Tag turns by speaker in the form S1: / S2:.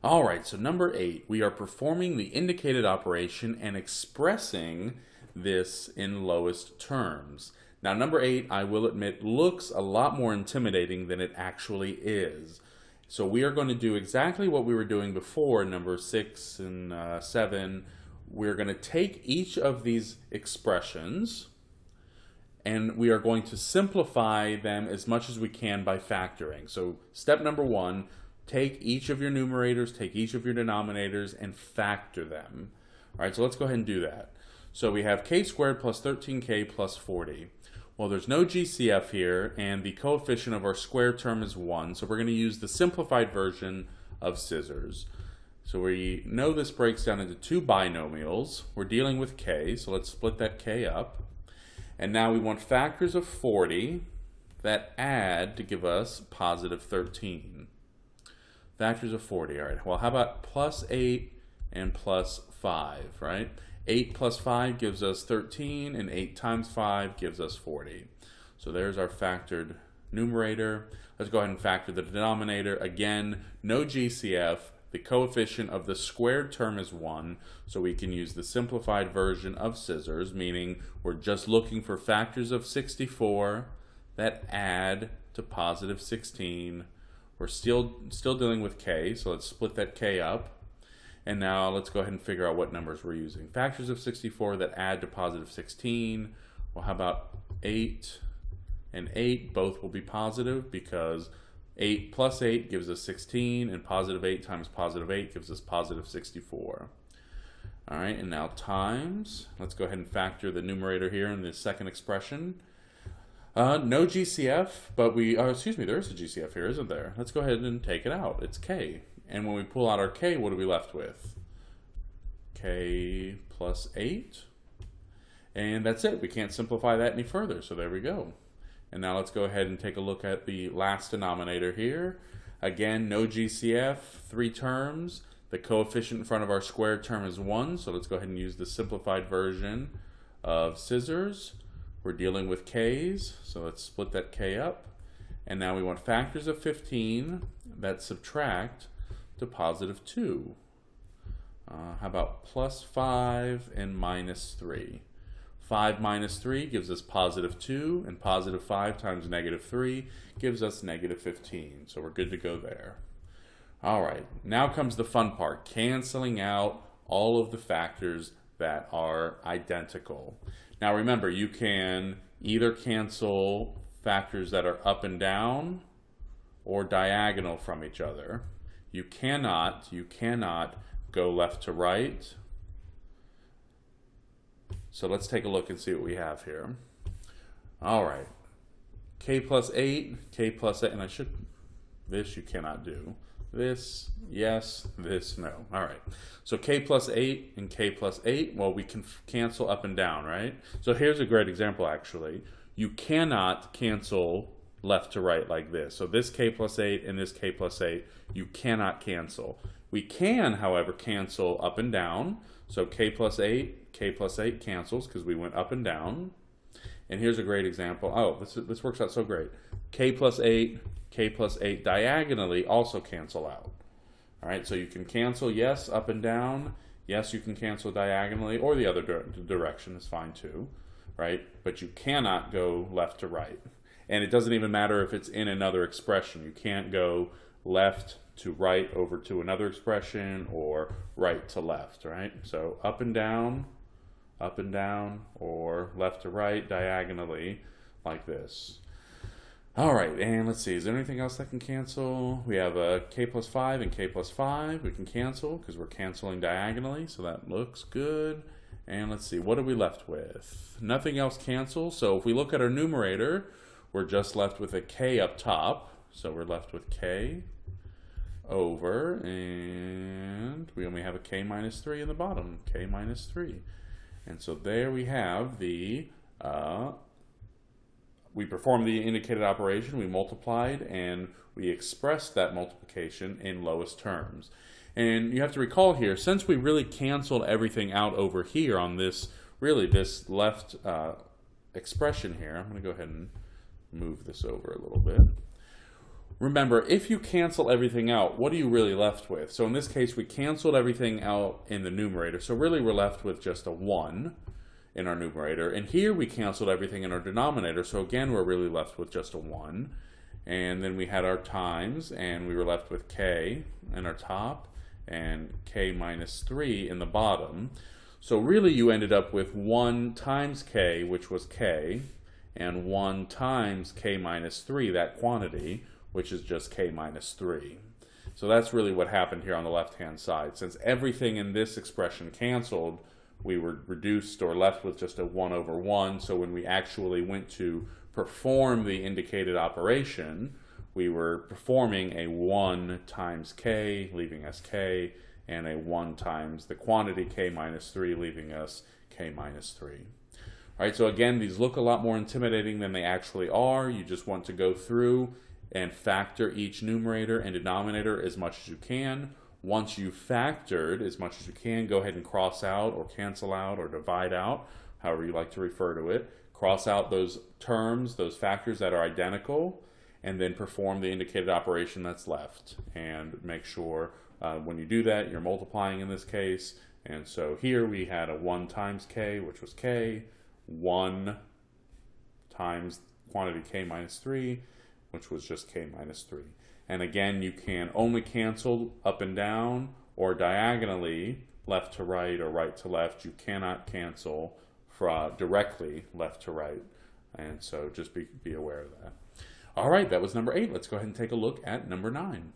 S1: All right, so number 8, we are performing the indicated operation and expressing this in lowest terms. Now, number 8, I will admit, looks a lot more intimidating than it actually is. So we are going to do exactly what we were doing before, number 6 and 7. We're going to take each of these expressions and we are going to simplify them as much as we can by factoring. So step number 1, take each of your numerators, take each of your denominators, and factor them. All right, so let's go ahead and do that. So we have k squared plus 13k plus 40. Well, there's no GCF here, and the coefficient of our square term is 1, so we're going to use the simplified version of scissors. So we know this breaks down into two binomials. We're dealing with k, so let's split that k up. And now we want factors of 40 that add to give us positive 13. Factors of 40, all right. Well, how about plus 8 and plus 5, right? 8 plus 5 gives us 13, and 8 times 5 gives us 40. So there's our factored numerator. Let's go ahead and factor the denominator. Again, no GCF. The coefficient of the squared term is 1, so we can use the simplified version of scissors, meaning we're just looking for factors of 64 that add to positive 16. We're still dealing with k, so let's split that k up. And now let's go ahead and figure out what numbers we're using. Factors of 64 that add to positive 16. Well, how about 8 and 8? Both will be positive because 8 plus 8 gives us 16, and positive 8 times positive 8 gives us positive 64. All right, and now times. Let's go ahead and factor the numerator here in the second expression. No GCF, but there is a GCF here, isn't there? Let's go ahead and take it out. It's k. And when we pull out our k, what are we left with? K plus 8. And that's it. We can't simplify that any further, so there we go. And now let's go ahead and take a look at the last denominator here. Again, no GCF, 3 terms. The coefficient in front of our squared term is 1, so let's go ahead and use the simplified version of scissors. We're dealing with k's, so let's split that k up. And now we want factors of 15 that subtract to positive 2. How about plus 5 and minus 3? 5 minus 3 gives us positive 2, and positive 5 times negative 3 gives us negative 15. So we're good to go there. All right, now comes the fun part, canceling out all of the factors that are identical. Now remember, you can either cancel factors that are up and down or diagonal from each other. You cannot go left to right. So let's take a look and see what we have here. All right, k plus 8, k plus 8, and this you cannot do. This, yes, this, no. All right, so k plus 8 and k plus 8, well, we can cancel up and down, right? So here's a great example, actually. You cannot cancel left to right like this. So this k plus 8 and this k plus 8, you cannot cancel. We can, however, cancel up and down. So k plus 8 cancels because we went up and down. And here's a great example. Oh, this works out so great. K plus 8 diagonally also cancel out. All right, so you can cancel, yes, up and down. Yes, you can cancel diagonally, or the other direction is fine too, right? But you cannot go left to right. And it doesn't even matter if it's in another expression. You can't go left to right over to another expression, or right to left, right? So up and down, or left to right diagonally like this. All right, and let's see, is there anything else that can cancel? We have a k plus 5 and k plus 5 we can cancel because we're canceling diagonally, so that looks good. And let's see, what are we left with? Nothing else cancels, so if we look at our numerator, we're just left with a k up top, so we're left with k over, and we only have a k minus 3 in the bottom, k minus 3. And so there we have the, we performed the indicated operation, we multiplied, and we expressed that multiplication in lowest terms. And you have to recall here, since we really canceled everything out over here on this, really this left expression here, I'm going to go ahead and move this over a little bit. Remember, if you cancel everything out, what are you really left with? So in this case, we canceled everything out in the numerator. So really we're left with just a 1 in our numerator. And here we canceled everything in our denominator. So again, we're really left with just a 1. And then we had our times, and we were left with k in our top and k minus 3 in the bottom. So really you ended up with 1 times k, which was k, and 1 times k minus 3, that quantity, which is just k minus 3. So that's really what happened here on the left-hand side. Since everything in this expression canceled, we were reduced or left with just a 1 over 1. So when we actually went to perform the indicated operation, we were performing a 1 times k, leaving us k, and a 1 times the quantity k minus 3, leaving us k minus 3. All right, so again, these look a lot more intimidating than they actually are. You just want to go through and factor each numerator and denominator as much as you can. Once you've factored as much as you can, go ahead and cross out or cancel out or divide out, however you like to refer to it. Cross out those terms, those factors that are identical, and then perform the indicated operation that's left. And make sure when you do that, you're multiplying in this case. And so here we had a 1 times k, which was k, 1 times quantity k minus 3, which was just k minus 3. And again, you can only cancel up and down or diagonally, left to right or right to left. You cannot cancel directly left to right. And so just be aware of that. All right, that was number 8. Let's go ahead and take a look at number 9.